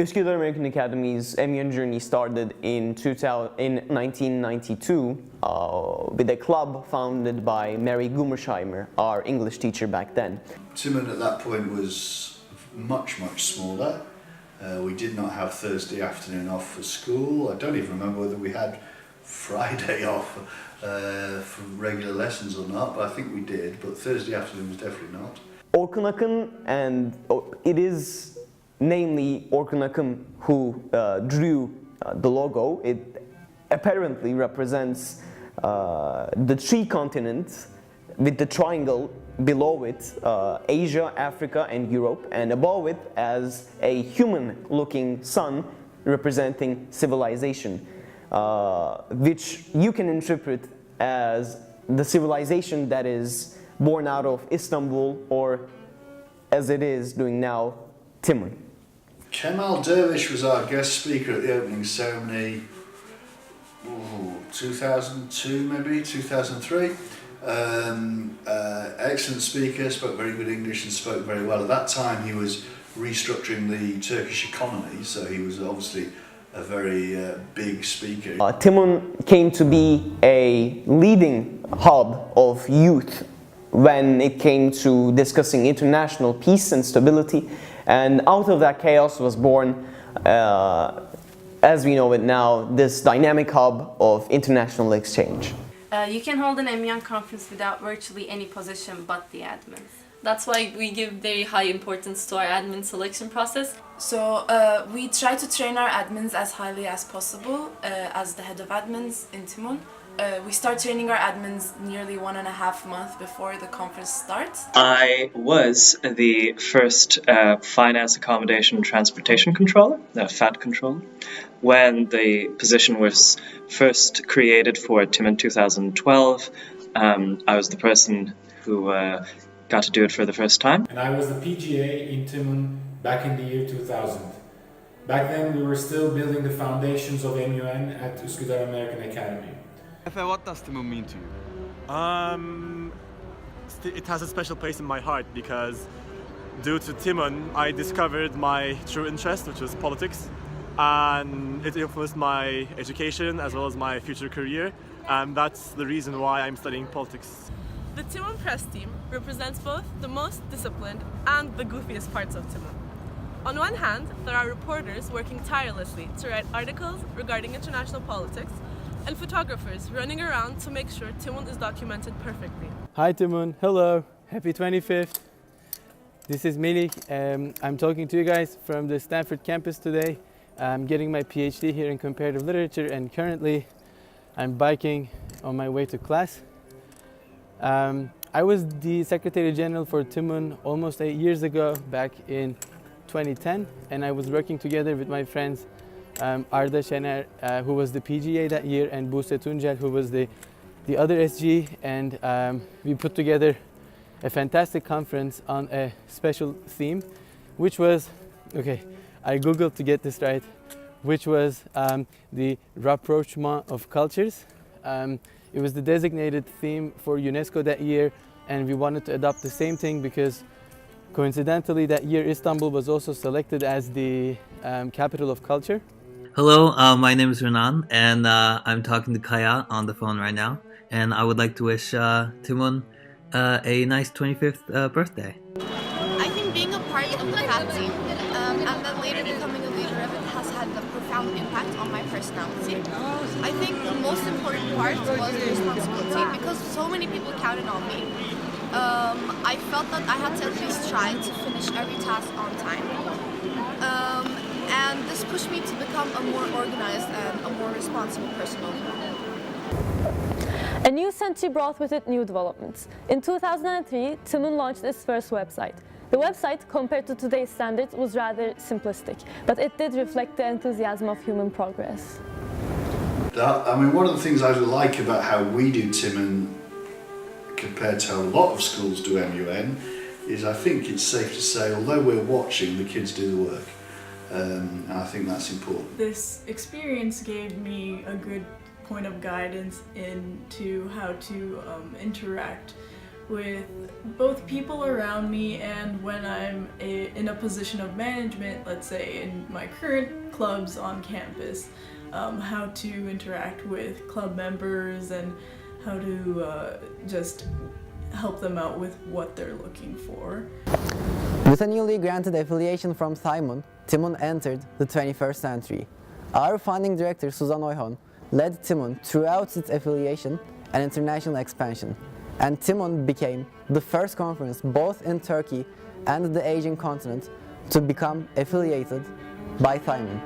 Üsküdar American Academy's MUN journey started in 1992 with a club founded by Mary Gummersheimer, our English teacher back then. TIMUN at that point was much smaller. We did not have Thursday afternoon off for school. I don't even remember whether we had Friday off for regular lessons or not, but I think we did, but Thursday afternoon was definitely not. Orkun Akın, and it is namely Orkun Akın who drew the logo. It apparently represents the three continents with the triangle below it, Asia, Africa and Europe, and above it as a human-looking sun representing civilization, which you can interpret as the civilization that is born out of Istanbul, or as it is doing now, TIMUN. Kemal Dervish was our guest speaker at the opening ceremony, 2002 maybe, 2003. Excellent speaker, spoke very good English and spoke very well. At that time he was restructuring the Turkish economy, so he was obviously a very big speaker. TIMUN came to be a leading hub of youth when it came to discussing international peace and stability, and out of that chaos was born, as we know it now, this dynamic hub of international exchange. You can hold an MUN conference without virtually any position but the admins. That's why we give very high importance to our admin selection process. So we try to train our admins as highly as possible. As the head of admins in TIMUN, we start training our admins nearly 1.5 months before the conference starts. I was the first finance, accommodation, and transportation controller, the FAT controller, when the position was first created for TIMUN 2012. I was the person who got to do it for the first time. And I was the PGA in TIMUN back in the year 2000. Back then we were still building the foundations of MUN at Üsküdar American Academy. Efe, what does TIMUN mean to you? It has a special place in my heart because due to TIMUN I discovered my true interest, which was politics, and it influenced my education as well as my future career, and that's the reason why I'm studying politics. The TIMUN press team represents both the most disciplined and the goofiest parts of TIMUN. On one hand, there are reporters working tirelessly to write articles regarding international politics, and photographers running around to make sure TIMUN is documented perfectly. Hi TIMUN, hello, happy 25th. This is Melik. I'm talking to you guys from the Stanford campus today. I'm getting my PhD here in comparative literature, and currently I'm biking on my way to class. I was the Secretary General for TIMUN almost 8 years ago, back in 2010, and I was working together with my friends Arda Şener, who was the PGA that year, and Buse Tuncel, who was the other SG, and we put together a fantastic conference on a special theme, which was, okay, I googled to get this right, which was the rapprochement of cultures. It was the designated theme for UNESCO that year, and we wanted to adopt the same thing because coincidentally that year Istanbul was also selected as the capital of culture. Hello, my name is Renan, and I'm talking to Kaya on the phone right now, and I would like to wish TIMUN a nice 25th birthday. I think being a part of the FAT team and then later becoming a leader of it has had a profound impact on my personality. I think the most important part was the responsibility because so many people counted on me. I felt that I had to at least try to finish every task on time. And this pushed me to become a more organized and a more responsible person overall. A new century brought with it new developments. In 2003, TIMUN launched its first website. The website, compared to today's standards, was rather simplistic, but it did reflect the enthusiasm of human progress. I mean, one of the things I like about how we do TIMUN compared to how a lot of schools do MUN is I think it's safe to say, although we're watching, the kids do the work. And I think that's important. This experience gave me a good point of guidance into how to interact with both people around me and when I'm in a position of management, let's say in my current clubs on campus, how to interact with club members and how to just help them out with what they're looking for. With a newly granted affiliation from TIMUN entered the 21st century. Our founding director Suzan Oyhon led TIMUN throughout its affiliation and international expansion, and TIMUN became the first conference both in Turkey and the Asian continent to become affiliated by TIMUN.